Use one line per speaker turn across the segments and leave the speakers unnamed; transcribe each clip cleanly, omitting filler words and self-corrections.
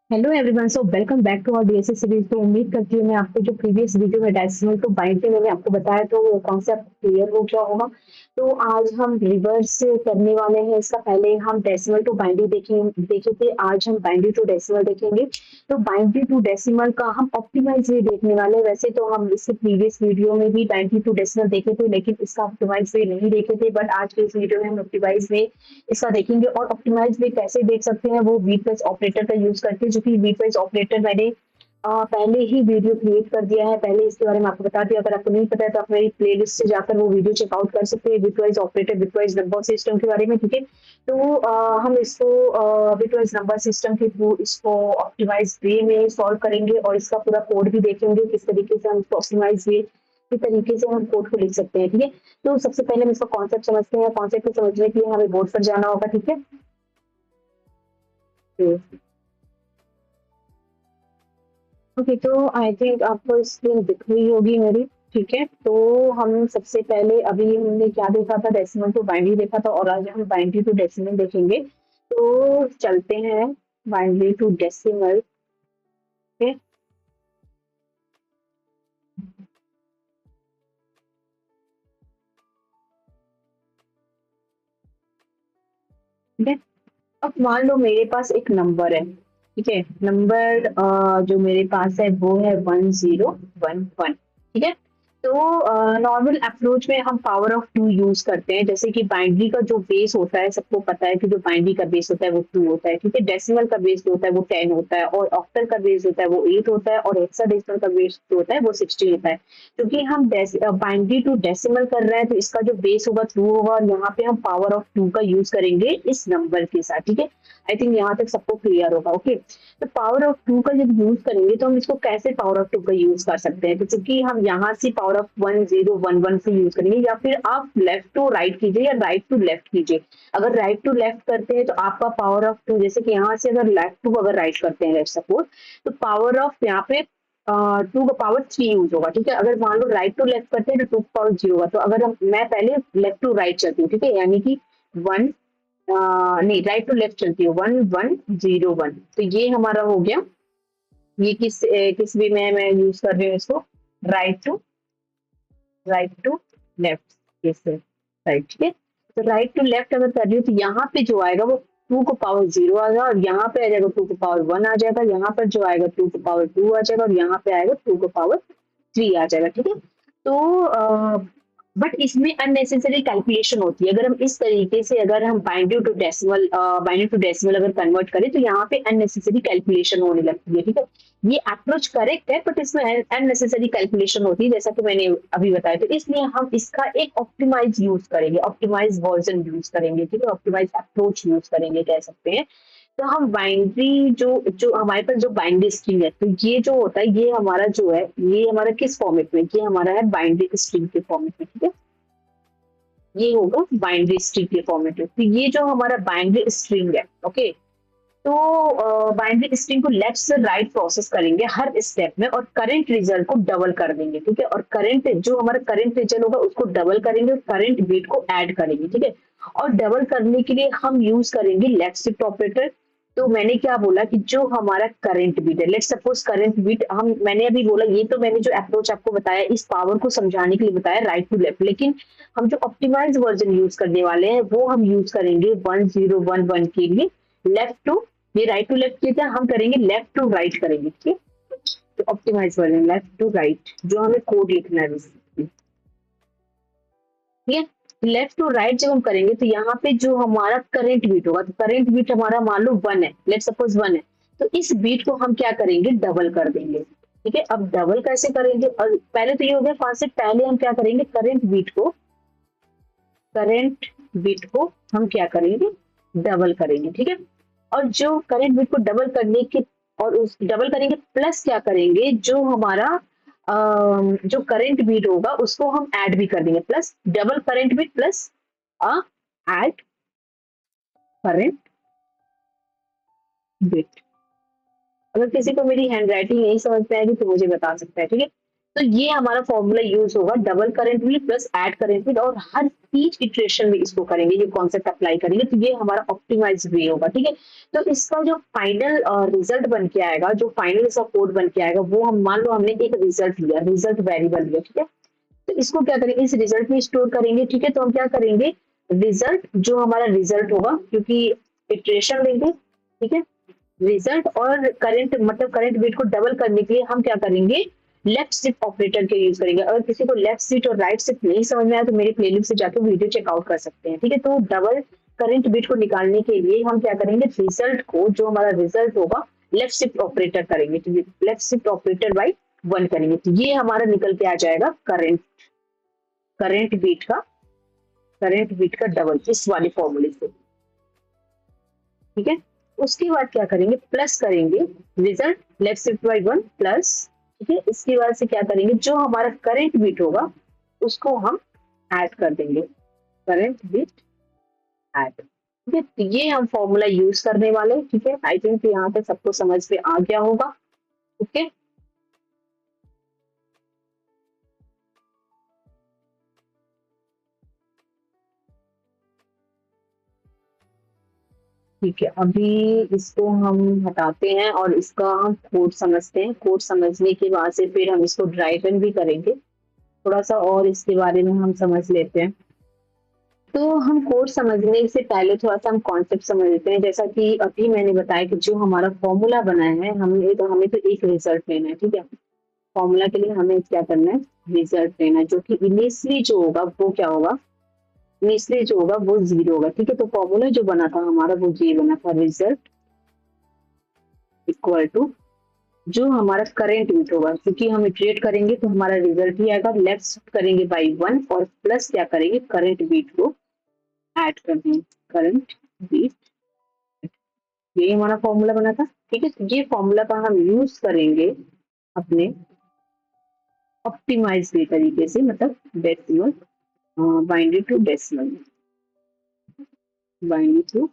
Hello everyone, so welcome back to our DSA series. तो उम्मीद करती हूँ मैं आपको जो प्रीवियस वीडियो में डेसिमल टू बाइनरी मैंने आपको बताया तो वो कॉन्सेप्ट क्लियर हो गया होगा। तो आज हम रिवर्स करने वाले हैं। इसका पहले हम डेसिमल टू बाइनरी देखे थे, आज हम बाइनरी टू डेसिमल देखेंगे। तो बाइनरी टू डेसिमल का हम ऑप्टिमाइज वे देखने वाले हैं। वैसे तो हम इसके प्रीवियस वीडियो में भी बाइनरी टू डेसिमल देखे थे, लेकिन इसका ऑप्टिमाइज वे नहीं देखे थे। बट आज के इस वीडियो में हम ऑप्टिमाइज वे इसका देखेंगे। और ऑप्टिमाइज भी कैसे देख सकते हैं, वो वीटवेज ऑपरेटर का यूज करके, जो कि वीटवेज ऑपरेटर मैंने पहले ही वीडियो क्रिएट कर दिया है। पहले इसके बारे में आपको बता दिया। अगर आपको नहीं पता है तो आप मेरी प्लेलिस्ट से जाकर वो वीडियो चेकआउट कर सकते हैं, वीटवाइज ऑपरेटर, वीटवाइज नंबर सिस्टम के बारे में। ठीक है, तो हम इसको वीटवाइज नंबर सिस्टम के थ्रू इसको ऑप्टिमाइज वे में सॉल्व करेंगे और इसका पूरा कोड भी देखेंगे किस तरीके से हम ऑप्टिमाइज वे के तरीके से हम कोड को लिख सकते हैं। ठीक है, तो सबसे पहले हम इसका कॉन्सेप्ट समझते हैं। कॉन्सेप्ट को समझने के लिए हमें बोर्ड पर जाना होगा। ठीक है, ओके, तो आई थिंक आपको स्क्रीन दिख रही होगी मेरी। ठीक है, तो हम सबसे पहले अभी हमने क्या देखा था, डेसिमल टू बाइनरी देखा था, और आज हम बाइनरी टू डेसिमल देखेंगे। तो चलते हैं बाइनरी टू डेसिमल। ठीक है, अब मान लो मेरे पास एक नंबर है। ठीक है, नंबर जो मेरे पास है वो है 1011। ठीक है, तो नॉर्मल अप्रोच में हम पावर ऑफ टू यूज करते हैं। जैसे कि बाइनरी का जो बेस होता है, सबको पता है कि जो बाइनरी का बेस होता है वो 2 होता है। ठीक है, डेसिमल का बेस जो होता है वो 10 होता है, और ऑक्टल का बेस होता है वो 8 होता है, और हेक्साडेसिमल का बेस जो होता है वो 16 होता है। क्योंकि हम बाइनरी टू डेसिमल कर रहे हैं तो इसका जो बेस होगा 2 होगा, और यहाँ पे हम पावर ऑफ 2 का यूज करेंगे इस नंबर के साथ। ठीक है, आई थिंक यहाँ तक सबको क्लियर होगा। ओके, तो पावर ऑफ 2 का जब यूज करेंगे तो हम इसको कैसे पावर ऑफ 2 का यूज कर सकते हैं। तो चूंकि हम यहाँ से पावर ऑफ 1011 से यूज करेंगे, या फिर आप लेफ्ट टू राइट कीजिए या राइट टू लेफ्ट कीजिए। अगर राइट टू लेफ्ट करते हैं तो आपका पावर ऑफ 2, जैसे कि यहाँ से अगर लेफ्ट टू अगर राइट करते हैं, लेट्स सपोज, तो पावर ऑफ यहाँ पे 2 का पावर 3 यूज होगा। ठीक है, अगर मान लो राइट टू लेफ्ट करते हैं तो 2 का पावर 0 होगा। तो अगर मैं पहले लेफ्ट टू राइट चलती हूँ, ठीक है, यानी कि 1 नहीं, राइट टू लेफ्ट चलती हूँ, 1101। तो ये हमारा हो गया। ये किस वे में मैं यूज कर रही हूँ इसको, राइट टू लेफ्ट, किस राइट। ठीक है, तो राइट टू लेफ्ट अगर कर रही हूँ तो यहाँ पे जो आएगा वो 2 को पावर 0 आएगा, और यहाँ पे आ जाएगा 2 को पावर 1 आ जाएगा, यहाँ पर जो आएगा 2 को पावर 2 आ जाएगा, और यहाँ पे आएगा 2 को पावर 3 आ जाएगा। ठीक है, तो बट इसमें अननेसेसरी कैलकुलेशन होती है। अगर हम इस तरीके से, अगर हम बाइनरी टू डेसिमल अगर कन्वर्ट करें तो यहाँ पे अननेसेसरी कैलकुलेशन होने लगती है। ठीक है, ये अप्रोच करेक्ट है, बट इसमें अननेसेसरी कैलकुलेशन होती है, जैसा कि मैंने अभी बताया। तो इसलिए हम इसका एक ऑप्टिमाइज यूज करेंगे, ऑप्टिमाइज वर्जन यूज करेंगे। ठीक है, ऑप्टिमाइज अप्रोच यूज करेंगे कह सकते हैं। तो हम बाइनरी जो जो हमारे पास जो बाइनरी स्ट्रिंग है, तो ये जो होता है, ये हमारा जो है, ये हमारा किस फॉर्मेट में, ये हमारा है बाइनरी स्ट्रिंग के फॉर्मेट में। ठीक है, ये होगा बाइनरी स्ट्रिंग के फॉर्मेट में। तो ये जो हमारा बाइनरी स्ट्रिंग है, ओके, तो बाइनरी स्ट्रिंग को लेफ्ट से राइट प्रोसेस करेंगे हर स्टेप में, और करंट रिजल्ट को डबल कर देंगे। ठीक है, और करंट जो हमारा करंट रिजल्ट होगा उसको डबल करेंगे, और करंट बीट को ऐड करेंगे। ठीक है, और डबल करने के लिए हम यूज करेंगे लेफ्ट शिफ्ट ऑपरेटर। तो मैंने क्या बोला कि जो हमारा करंट बीट है, लेट्स सपोज करंट बीट, हम मैंने अभी बोला, ये तो मैंने जो अप्रोच आपको बताया इस पावर को समझाने के लिए बताया, राइट टू लेफ्ट। लेकिन हम जो ऑप्टिमाइज वर्जन यूज करने वाले हैं वो हम यूज करेंगे 1011 के लिए लेफ्ट टू, ये राइट टू लेफ्ट किया था, हम करेंगे लेफ्ट टू राइट करेंगे। ठीक है, तो optimize version left to right जो हमें कोड लिखना है basically। ठीक है, लेफ्ट टू राइट जब हम करेंगे तो यहाँ पे जो हमारा करंट बीट होगा, तो करंट बीट हमारा मान लो 1 है, लेट सपोज 1 है, तो इस बीट को हम क्या करेंगे, डबल कर देंगे। ठीक है, अब डबल कैसे करेंगे, और पहले तो ये हो गया कॉन्सेप्ट, पहले हम क्या करेंगे, करंट बीट को हम क्या करेंगे, डबल करेंगे। ठीक है, और जो करंट बिट को डबल करने के, और उस डबल करेंगे प्लस क्या करेंगे, जो हमारा जो करंट बिट होगा उसको हम ऐड भी कर देंगे, plus double current bit plus add current bit. अगर किसी को मेरी हैंड राइटिंग नहीं समझ में आएगी तो मुझे बता सकता है। ठीक है, तो ये हमारा फॉर्मूला यूज होगा double current bit plus add current bit, और हर ईच इटरेशन में इसको करेंगे, ये कॉन्सेप्ट अप्लाई करेंगे, तो ये हमारा ऑप्टिमाइज वे होगा। ठीक है, तो इसका जो फाइनल रिजल्ट बन के आएगा, जो फाइनल इसका कोड बन के आएगा, वो हम मान लो हमने एक रिजल्ट लिया, रिजल्ट वेरिएबल लिया। ठीक है, तो इसको क्या करेंगे, इस रिजल्ट में स्टोर करेंगे। ठीक है, तो हम क्या करेंगे, रिजल्ट जो हमारा रिजल्ट होगा, क्योंकि इटरेशन लेंगे। ठीक है, रिजल्ट और करंट मतलब करंट बिट को डबल करने के लिए हम क्या करेंगे, लेफ्ट शिफ्ट ऑपरेटर के यूज करेंगे। अगर किसी को लेफ्ट शिफ्ट और राइट शिफ्ट नहीं समझ में आया तो मेरे प्लेलिस्ट से जाकर वीडियो चेकआउट कर सकते हैं। ठीक है, तो डबल करंट बिट को निकालने के लिए हम क्या करेंगे, रिजल्ट को जो हमारा रिजल्ट होगा लेफ्ट शिफ्ट ऑपरेटर करेंगे, तो लेफ्ट शिफ्ट ऑपरेटर बाई 1 करेंगे, तो ये हमारा निकल के आ जाएगा करंट करंट बीट का करंट बीट का डबल, इस वाले फॉर्मूले से। ठीक है, उसके बाद क्या करेंगे, प्लस करेंगे result left shift by 1 plus. ठीक है, इसके बाद से क्या करेंगे, जो हमारा करंट बीट होगा उसको हम ऐड कर देंगे, करंट बीट ऐड। ठीक है, तो ये हम फॉर्मूला यूज करने वाले हैं। ठीक है, आई थिंक यहाँ पे सबको समझ में आ गया होगा। ओके, ठीक है, अभी इसको हम हटाते हैं और इसका हम कोड समझते हैं। कोड समझने के बाद से फिर हम इसको ड्राई रन भी करेंगे, थोड़ा सा और इसके बारे में हम समझ लेते हैं। तो हम कोड समझने से पहले थोड़ा सा हम कॉन्सेप्ट समझ लेते हैं। जैसा कि अभी मैंने बताया कि जो हमारा फॉर्मूला बनाया है, हमें तो एक रिजल्ट लेना है। ठीक है, फॉर्मूला के लिए हमें क्या करना है, रिजल्ट लेना है, जो कि इनिशियली जो होगा वो क्या होगा, इनिशियली जो होगा वो 0 होगा। ठीक है, तो फॉर्मूला जो बना था हमारा वो ये बना था, रिजल्ट इक्वल टू जो हमारा करेंट बिट होगा, क्योंकि हम इटरेट करेंगे तो हमारा रिजल्ट ही आएगा, लेफ्ट शिफ्ट करेंगे बाई 1 और प्लस क्या करेंगे, करंट बीट को ऐड कर देंगे, करंट बीट। ये हमारा फॉर्मूला बना था। ठीक है, तो ये फॉर्मूला का हम यूज करेंगे अपने ऑप्टिमाइज तरीके से, मतलब decimal binary to decimal, binary to.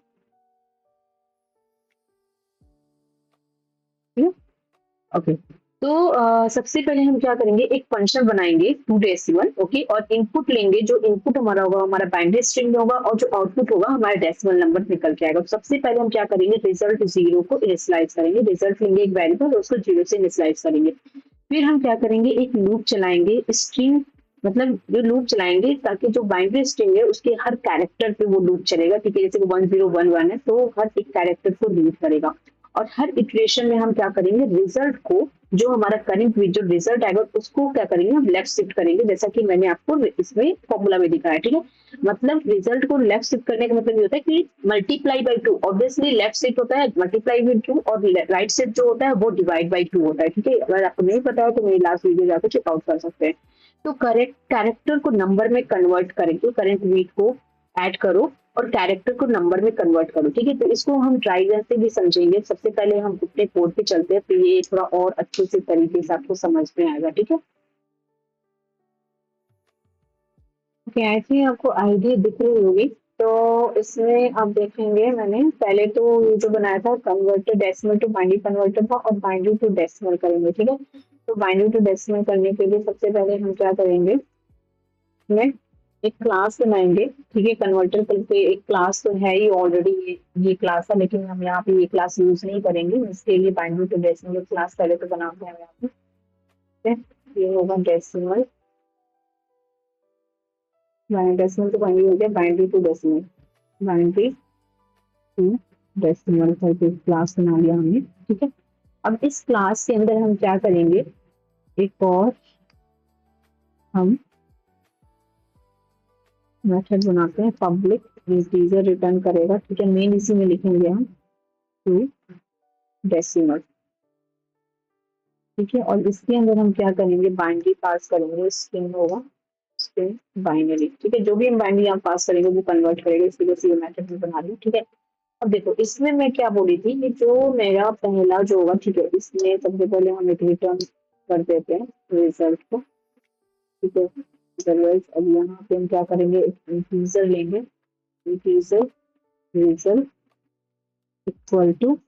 Okay, तो सबसे पहले हम क्या करेंगे, एक फंक्शन बनाएंगे टू डेसिमल। ओके, और इनपुट लेंगे, जो इनपुट हमारा होगा हमारा बाइनरी स्ट्रिंग में होगा, और जो आउटपुट होगा हमारा डेसिमल नंबर निकल के आएगा। तो सबसे पहले हम क्या करेंगे, रिजल्ट 0 को इनिशियलाइज करेंगे, रिजल्ट लेंगे एक वेरिएबल, उसको 0 से इनिशियलाइज करेंगे। फिर हम क्या करेंगे, एक लूप चलाएंगे, स्ट्रिंग मतलब जो लूप चलाएंगे, ताकि जो बाइनरी स्ट्रिंग है उसके हर कैरेक्टर पे वो लूप चलेगा। ठीक है, जैसे कि 1011 है तो हर एक कैरेक्टर को रीड करेगा, और हर इटरेशन में हम क्या करेंगे, रिजल्ट को जो हमारा करंट जो रिजल्ट आएगा उसको क्या करेंगे, हम लेफ्ट शिफ्ट करेंगे, जैसा कि मैंने आपको इसमें फॉर्मूला में दिखाया। ठीक है, मतलब रिजल्ट को लेफ्ट शिफ्ट करने का मतलब ये होता है कि multiply by 2, obviously left shift होता है मल्टीप्लाई बाई 2, और राइट शिफ्ट जो होता है वो डिवाइड बाई 2 होता है। ठीक है, अगर आपको नहीं पता है तो मेरी लास्ट वीडियो जाकर चेकआउट कर सकते हैं। तो करेक्ट कैरेक्टर को नंबर में कन्वर्ट करेंगे, करंट वीट को ऐड करो और कैरेक्टर को नंबर में कन्वर्ट करो। ठीक है, तो इसको हम ट्राई रन से भी समझेंगे। सबसे पहले हम अपने कोड पे चलते हैं, तो ये थोड़ा और अच्छे से तरीके से आपको समझ में आएगा। ठीक है, ओके, आई थिंक आपको आइडिया दिख रही होगी। तो इसमें आप देखेंगे, मैंने पहले तो ये जो बनाया था converter decimal to binary converter था, और बाइनरी टू डेसिमल करेंगे। ठीक है, तो बाइनरी टू डेसिमल करने के लिए सबसे पहले हम क्या करेंगे, इसमें एक क्लास बनाएंगे। ठीक है, कन्वर्टर पे एक क्लास तो है ही ऑलरेडी, ये क्लास है, लेकिन हम यहाँ पे ये क्लास यूज नहीं करेंगे। इसके लिए बाइनरी टू डेसिमल क्लास पहले तो बनाते हैं यहाँ पे। ठीक है, ये होगा डेसिमल, डेसिमल तो बाइनरी हो गया, binary to decimal, binary to decimal करके क्लास बना लिया हमने। ठीक है, अब इस क्लास के अंदर हम क्या करेंगे, एक और हम मेथड बनाते हैं, पब्लिक इंटीजर रिटर्न करेगा। ठीक है, मेन इसी में लिखेंगे हम टू डेसिमल। ठीक है, और इसके अंदर हम क्या करेंगे, बाइनरी पास करेंगे, स्ट्रिंग होगा, स्ट्रिंग बाइनरी। ठीक है, जो भी हम बाइनरी यहाँ पास करेंगे वो कन्वर्ट करेगा, इसकी वजह से ये मेथड भी बना दी। ठीक है, अब देखो इसमें मैं क्या बोली थी, ये जो मेरा पहला जो होगा, ठीक है, इसमें सबसे पहले हम एक रिटर्न कर देते हैं रिजल्ट को। ठीक है, अदरवाइज अब यहाँ पे हम क्या करेंगे, इंटीजर लेंगे, integer result equal to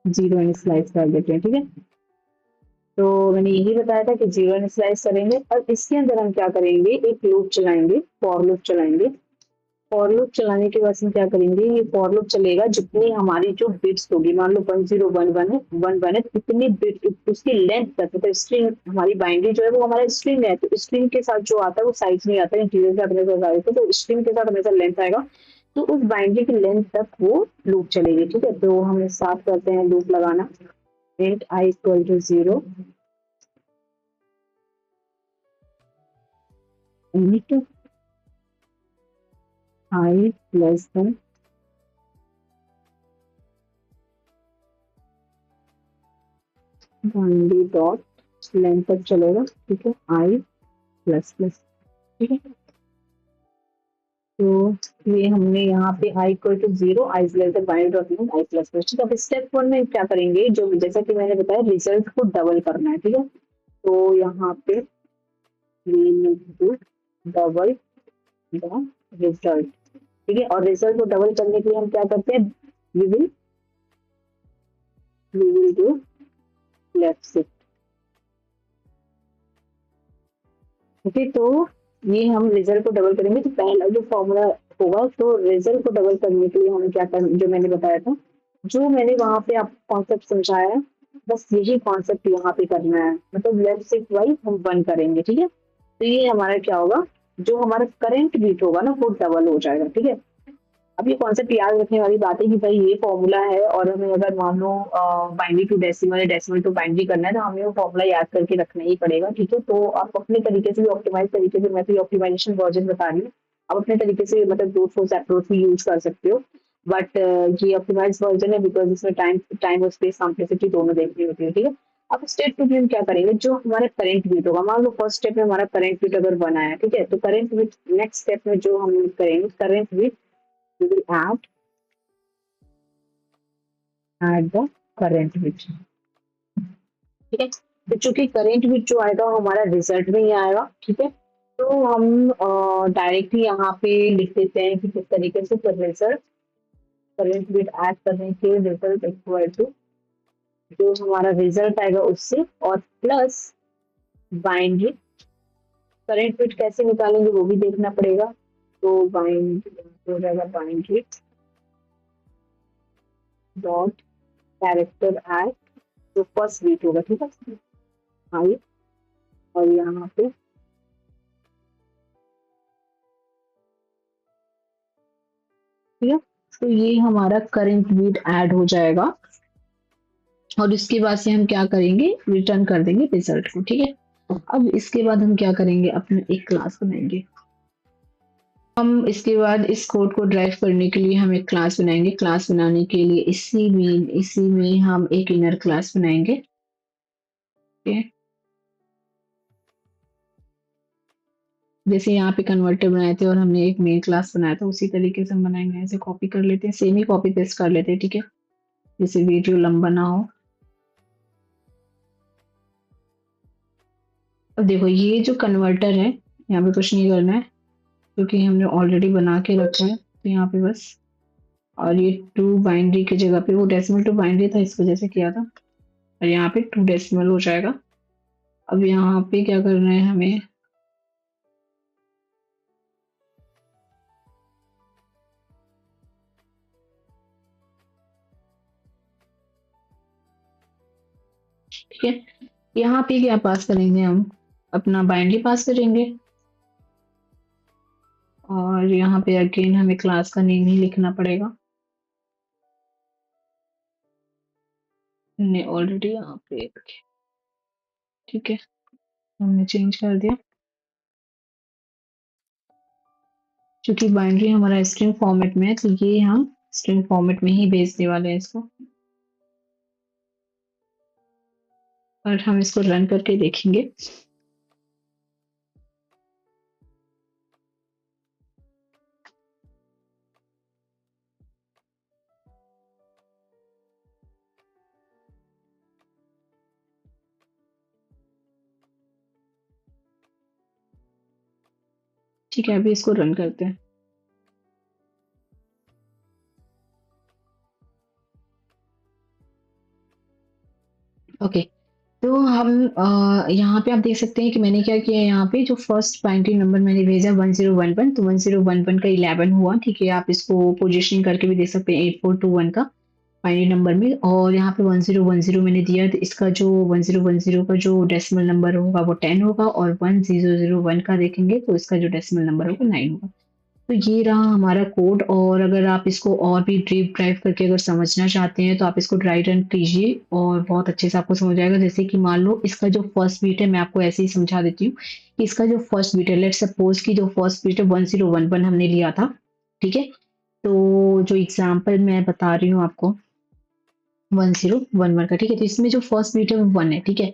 0 initialize कर देते हैं। ठीक है, तो मैंने यही बताया था कि जीरो इनिशियलाइज करेंगे और इसके अंदर हम क्या करेंगे, एक लूप चलाएंगे, फॉर लूप चलाएंगे। फॉर लूप चलाने के बाद हम क्या करेंगे, ये फॉर लूप चलेगा जितनी हमारी जो बिट्स होगी, मान लो 1011 है, 11 है, कितनी बिट उसकी लेंथ तक, मतलब स्ट्रिंग हमारी बाइनरी जो है वो हमारा स्ट्रिंग है, तो स्ट्रिंग के साथ जो आता है वो साइज नहीं आता है, इंटीजर के साथ हमेशा आएगा, तो स्ट्रिंग के साथ हमेशा लेंथ आएगा, तो उस बाइनरी की लेंथ तक वो लूप चलेगी। ठीक है, तो हम स्टार्ट करते हैं लूप लगाना। int I equal to 0, int I less than binary dot length तक चलेगा। ठीक है, I प्लस प्लस। ठीक है, तो ये हमने यहाँ पे I equal to 0, I less than binary dot length I plus plus. ठीक है, अब स्टेप 1 में क्या करेंगे, जो जैसा कि मैंने बताया रिजल्ट को डबल करना है। ठीक है, तो यहाँ पे we need to double the result। ठीक है, और रिजल्ट को डबल करने के लिए हम क्या करते हैं, we will do left shift. Okay, तो ये हम रिजल्ट को डबल करेंगे, तो पहला जो फॉर्मूला होगा, तो रिजल्ट को डबल करने के लिए हमें क्या करना, जो मैंने बताया था, जो मैंने वहां पे आपको कॉन्सेप्ट समझाया है, बस यही कॉन्सेप्ट यहाँ पे करना है, मतलब लेफ्ट शिफ्ट वाइज हम वन करेंगे। ठीक है, तो ये हमारा क्या होगा, जो हमारा करंट बीट होगा ना वो डबल हो जाएगा। ठीक है, अब ये कॉन्सेप्ट याद रखने वाली बात है कि भाई ये फॉर्मूला है, और हमें अगर मान लो बाइनरी टू डेसिमल या डेसिमल टू बाइनरी करना है, तो हमें वो फॉर्मूला याद करके रखना ही पड़ेगा। ठीक है, तो आप अपने तरीके से भी ऑप्टिमाइज तरीके से, मैं तो ऑप्टिमाइजेशन वर्जन बता रही हूँ, आप अपने तरीके से मतलब ब्रूट फोर्स अप्रोच भी यूज कर सकते हो, बट ये ऑप्टिमाइज वर्जन है बिकॉज इसमें टाइम टाइम और स्पेस कॉम्प्लेक्सिटी दोनों देखनी होती है। ठीक है, अब स्टेप टू में हम क्या करेंगे, जो हमारा करंट बीट होगा, मान लो फर्स्ट स्टेप में हमारा करंट बीट अगर बनाया, ठीक है, तो करंट बीट नेक्स्ट स्टेप में जो हम करेंगे, current bit we will add the current bit। ठीक है, तो चूंकि करंट बिट जो आएगा वो हमारा रिजल्ट में ही आएगा। ठीक है, तो हम डायरेक्टली यहाँ पे लिख देते हैं कि किस तरीके से, रिजल्ट करंट बिट ऐड करने के रिजल्ट इक्वल टू जो हमारा रिजल्ट आएगा उससे, और प्लस बाइनरी। करंट बिट कैसे निकालेंगे वो भी देखना पड़ेगा, तो बाइनरी हो जाएगा बाइनरी डॉट कैरेक्टर ऐड, जो फर्स्ट बीट होगा। ठीक है, आई, और यहाँ पे ठीक है, तो ये हमारा करंट बीट ऐड हो जाएगा, और इसके बाद से हम क्या करेंगे, रिटर्न कर देंगे रिजल्ट को। ठीक है, अब इसके बाद हम क्या करेंगे, अपने एक क्लास बनाएंगे। हम इसके बाद इस कोड को ड्राइव करने के लिए हम एक क्लास बनाएंगे। क्लास बनाने के लिए इसी में हम एक इनर क्लास बनाएंगे। ठीक है, जैसे यहाँ पे कन्वर्टर बनाए थे और हमने एक मेन क्लास बनाया था, उसी तरीके से हम बनाएंगे। ऐसे कॉपी कर लेते हैं, सेम ही कॉपी पेस्ट कर लेते हैं। ठीक है, जैसे वीडियो लंबा ना हो। अब देखो ये जो कन्वर्टर है, यहाँ पे कुछ नहीं करना है क्योंकि हमने ऑलरेडी बना के रखा है, तो यहाँ पे बस, और ये टू बाइनरी की जगह पे वो डेसिमल टू बाइनरी था इस वजह से किया था, और यहाँ पे टू डेसिमल हो जाएगा। अब यहाँ पे क्या करना है हमें, ठीक है, यहाँ पे क्या पास करेंगे, हम अपना बाइनरी पास करेंगे, और यहाँ पे अगेन हमें क्लास का नेम ही लिखना पड़ेगा। हमने ऑलरेडी यहाँ पे, ठीक है, हमने चेंज कर दिया, क्योंकि बाइनरी हमारा स्ट्रिंग फॉर्मेट में है, तो ये हम स्ट्रिंग फॉर्मेट में ही भेजने वाले हैं इसको, और हम इसको रन करके देखेंगे। ठीक है, अभी इसको रन करते हैं। ओके, तो हम यहाँ पे आप देख सकते हैं कि मैंने क्या किया है, यहाँ पे जो फर्स्ट बाइनरी नंबर मैंने भेजा 1011, तो 1011 का 11 हुआ, ठीक है। आप इसको पोजीशनिंग करके भी देख सकते हैं 8421 का बाइनरी नंबर में। और यहाँ पे 1010 मैंने दिया, तो इसका जो 1010 का जो डेसिमल नंबर होगा वो 10 होगा, और 1001 का देखेंगे तो इसका जो डेसिमल नंबर होगा 9 होगा। तो ये रहा हमारा कोड। और अगर आप इसको और भी डीप ड्राइव करके अगर समझना चाहते हैं तो आप इसको ड्राई रन कीजिए और बहुत अच्छे से आपको समझ आएगा। जैसे कि मान लो इसका जो फर्स्ट बीट है, मैं आपको ऐसे ही समझा देती हूँ कि इसका जो फर्स्ट बीट है, लेट्स सपोज की जो फर्स्ट बीट है 1011 हमने लिया था, ठीक है। तो जो एग्जाम्पल मैं बता रही हूँ आपको 1011 का, ठीक है। तो इसमें जो फर्स्ट बीट है वो 1 है, ठीक है।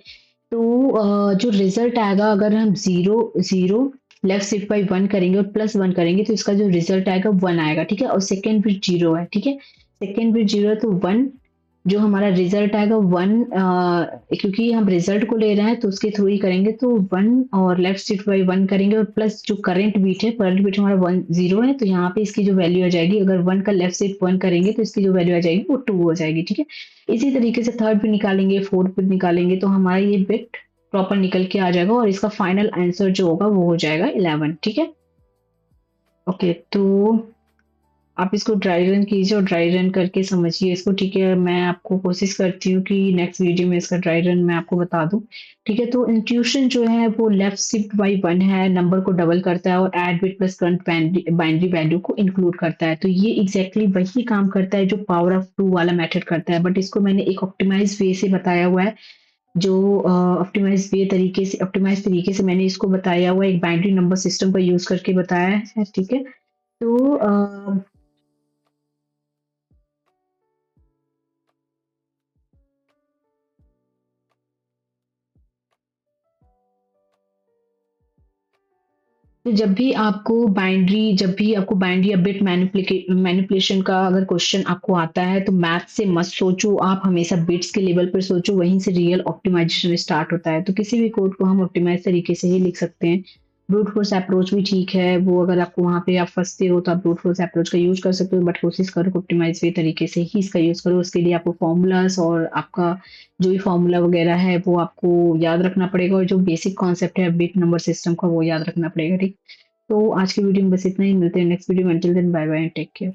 तो जो रिजल्ट आएगा, अगर हम zero zero left shift by 1 करेंगे और +1 करेंगे तो इसका जो रिजल्ट आएगा 1 आएगा, ठीक है। और सेकेंड बिट 0 है, ठीक है। सेकेंड बिट 0 है तो 1, जो हमारा रिजल्ट आएगा 1, क्योंकि हम रिजल्ट को ले रहे हैं तो उसके थ्रू ही करेंगे, तो 1 और लेफ्ट शिफ्ट बाई 1 करेंगे और प्लस जो करंट बीट हमारा 1 0 है, तो यहाँ पे इसकी जो वैल्यू आ जाएगी, अगर 1 का लेफ्ट शिफ्ट 1 करेंगे तो इसकी जो वैल्यू आ जाएगी वो 2 हो जाएगी, ठीक है। इसी तरीके से थर्ड बिट निकालेंगे, फोर्थ बिट निकालेंगे, तो हमारा ये बिट प्रॉपर निकल के आ जाएगा और इसका फाइनल आंसर जो होगा वो हो जाएगा 11, ठीक है। ओके, तो आप इसको ड्राई रन कीजिए और ड्राई रन करके समझिए इसको, ठीक है। मैं आपको कोशिश करती हूँ कि नेक्स्ट वीडियो में इसका ड्राई रन मैं आपको बता दूँ, ठीक है। तो इंट्यूशन जो है वो लेफ्ट शिफ्ट बाई 1 है, नंबर को डबल करता है और add bit plus current binary value को इंक्लूड करता है। तो ये एग्जैक्टली वही काम करता है जो पावर ऑफ 2 वाला मेथड करता है, बट इसको मैंने एक ऑप्टिमाइज वे से बताया हुआ है। जो ऑप्टिमाइज तरीके से मैंने इसको बताया हुआ है, एक बाइनरी नंबर सिस्टम का यूज करके बताया है, ठीक है। तो तो जब भी आपको बाइनरी या बिट मैनिपुलेशन का अगर क्वेश्चन आपको आता है तो मैथ से मत सोचो, आप हमेशा बिट्स के लेवल पर सोचो, वहीं से रियल ऑप्टिमाइजेशन स्टार्ट होता है। तो किसी भी कोड को हम ऑप्टिमाइज तरीके से ही लिख सकते हैं। ब्रूट फोर्स अप्रोच भी ठीक है, वो अगर आपको वहां पे आप फंसते हो तो आप ब्रूट फोर्स अप्रोच का यूज कर सकते हो, बट कोशिश करो ऑप्टिमाइज वे तरीके से ही इसका यूज करो। उसके लिए आपको फॉर्मूलाज और आपका जो भी फॉर्मूला वगैरह है वो आपको याद रखना पड़ेगा, और जो बेसिक कॉन्सेप्ट है बिट नंबर सिस्टम का वो याद रखना पड़ेगा, ठीक। तो आज की वीडियो में बस इतना ही, मिलते हैं नेक्स्ट वीडियो में। Until then bye bye, take care.